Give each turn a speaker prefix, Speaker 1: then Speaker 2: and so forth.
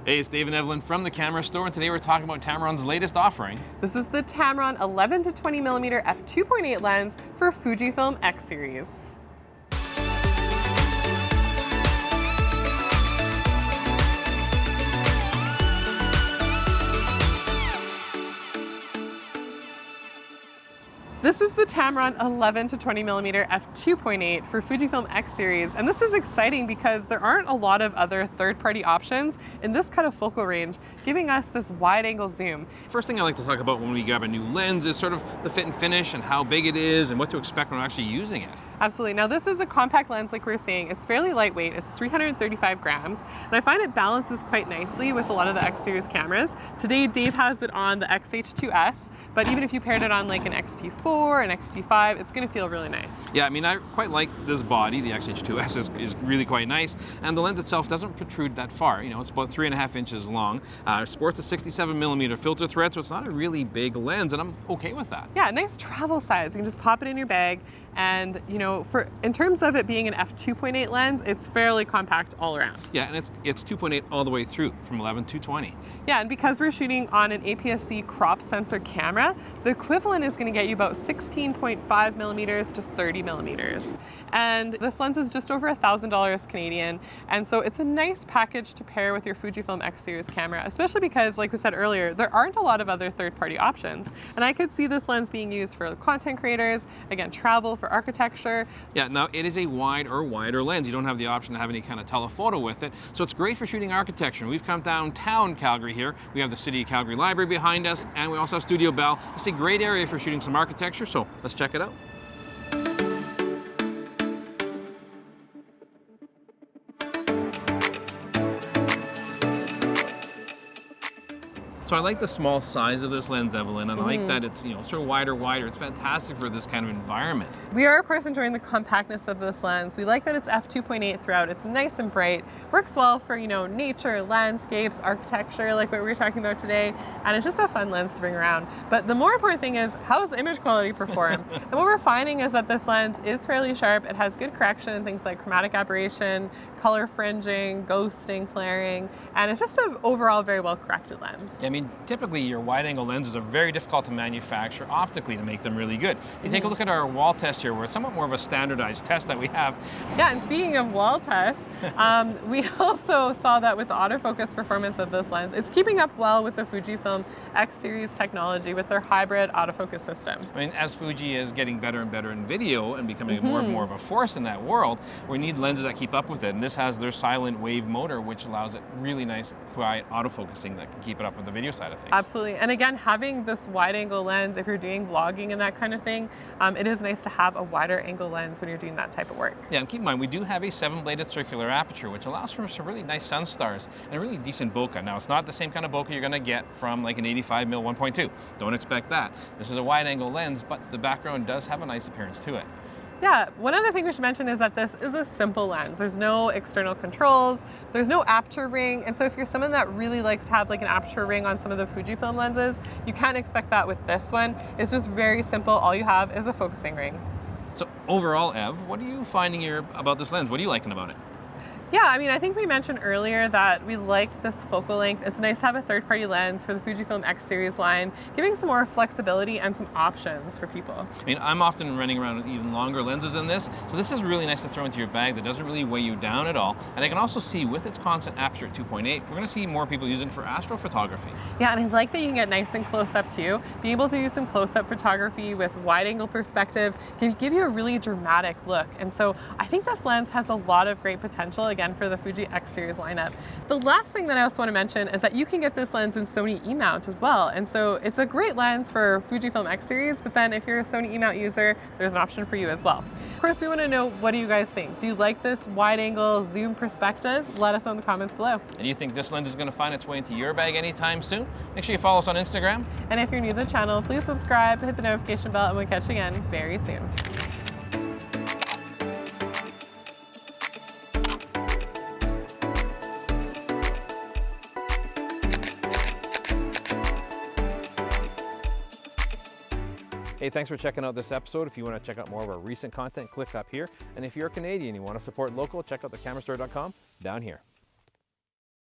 Speaker 1: Hey, it's Dave and Evelyn from the Camera Store, and today we're talking about Tamron's latest offering.
Speaker 2: This is the Tamron 11-20mm f2.8 lens for Fujifilm X-Series. This is the Tamron 11-20mm f2.8 for Fujifilm X-Series, and this is exciting because there aren't a lot of other third-party options in this kind of focal range, giving us this wide-angle zoom.
Speaker 1: First thing I like to talk about when we grab a new lens is sort of the fit and finish and how big it is and what to expect when we're actually using it.
Speaker 2: Absolutely. Now this is a compact lens like we were saying. It's fairly lightweight. It's 335 grams. And I find it balances quite nicely with a lot of the X-Series cameras. Today Dave has it on the X-H2S, but even if you paired it on like an X-T4, an X-T5, it's going to feel really nice.
Speaker 1: Yeah, I mean, I quite like this body. The X-H2S is really quite nice. And the lens itself doesn't protrude that far. You know, it's about 3.5 inches long. It sports a 67mm filter thread, so it's not a really big lens, and I'm okay with that.
Speaker 2: Yeah, nice travel size. You can just pop it in your bag. And you know, in terms of it being an f2.8 lens, it's fairly compact all around.
Speaker 1: Yeah, and it's 2.8 all the way through from 11 to 20.
Speaker 2: Yeah, and because we're shooting on an APS-C crop sensor camera, the equivalent is going to get you about 16.5 millimeters to 30 millimeters. And this lens is just over $1,000 Canadian. And so it's a nice package to pair with your Fujifilm X-Series camera, especially because, like we said earlier, there aren't a lot of other third-party options. And I could see this lens being used for content creators, again, travel, for architecture.
Speaker 1: Yeah, now it is a wide or wider lens. You don't have the option to have any kind of telephoto with it. So it's great for shooting architecture. We've come downtown Calgary here. We have the City of Calgary Library behind us, and we also have Studio Bell. It's a great area for shooting some architecture, so let's check it out. So I like the small size of this lens, Evelyn, and I like that it's, you know, sort of wider. It's fantastic for this kind of environment.
Speaker 2: We are, of course, enjoying the compactness of this lens. We like that it's f2.8 throughout. It's nice and bright. Works well for, you know, nature, landscapes, architecture, like what we were talking about today. And it's just a fun lens to bring around. But the more important thing is, how does the image quality perform? And what we're finding is that this lens is fairly sharp. It has good correction in things like chromatic aberration, color fringing, ghosting, flaring, and it's just an overall very well corrected lens.
Speaker 1: I mean, typically your wide-angle lenses are very difficult to manufacture optically to make them really good. You take a look at our wall test here, where it's somewhat more of a standardized test that we have.
Speaker 2: Yeah, and speaking of wall tests, we also saw that with the autofocus performance of this lens, it's keeping up well with the Fujifilm X-Series technology with their hybrid autofocus system.
Speaker 1: I mean, as Fuji is getting better and better in video and becoming more and more of a force in that world, we need lenses that keep up with it. And this has their silent wave motor, which allows it really nice, quiet autofocusing that can keep it up with the video side of things.
Speaker 2: Absolutely. And again, having this wide angle lens, if you're doing vlogging and that kind of thing, it is nice to have a wider angle lens when you're doing that type of work.
Speaker 1: Yeah, and keep in mind, we do have a 7-bladed circular aperture, which allows for some really nice sun stars and a really decent bokeh. Now, it's not the same kind of bokeh you're going to get from like an 85mm 1.2. Don't expect that. This is a wide angle lens, but the background does have a nice appearance to it.
Speaker 2: Yeah, one other thing we should mention is that this is a simple lens. There's no external controls, there's no aperture ring, and so if you're someone that really likes to have like an aperture ring on some of the Fujifilm lenses, you can't expect that with this one. It's just very simple. All you have is a focusing ring.
Speaker 1: So overall, Ev, what are you finding here about this lens? What are you liking about it?
Speaker 2: Yeah, I mean, I think we mentioned earlier that we like this focal length. It's nice to have a third-party lens for the Fujifilm X-Series line, giving some more flexibility and some options for people.
Speaker 1: I mean, I'm often running around with even longer lenses than this, so this is really nice to throw into your bag that doesn't really weigh you down at all. And I can also see with its constant aperture at 2.8, we're going to see more people using it for astrophotography.
Speaker 2: Yeah, and I like that you can get nice and close up too. Being able to do some close-up photography with wide-angle perspective can give you a really dramatic look. And so I think this lens has a lot of great potential, again, for the Fuji X-Series lineup. The last thing that I also want to mention is that you can get this lens in Sony E-mount as well. And so it's a great lens for Fujifilm X-Series, but then if you're a Sony E-mount user, there's an option for you as well. Of course, we want to know, what do you guys think? Do you like this wide-angle zoom perspective? Let us know in the comments below.
Speaker 1: And you think this lens is going to find its way into your bag anytime soon? Make sure you follow us on Instagram.
Speaker 2: And if you're new to the channel, please subscribe, hit the notification bell, and we'll catch you again very soon.
Speaker 1: Hey, thanks for checking out this episode. If you want to check out more of our recent content, click up here. And if you're Canadian and you want to support local, check out thecamerastore.com down here.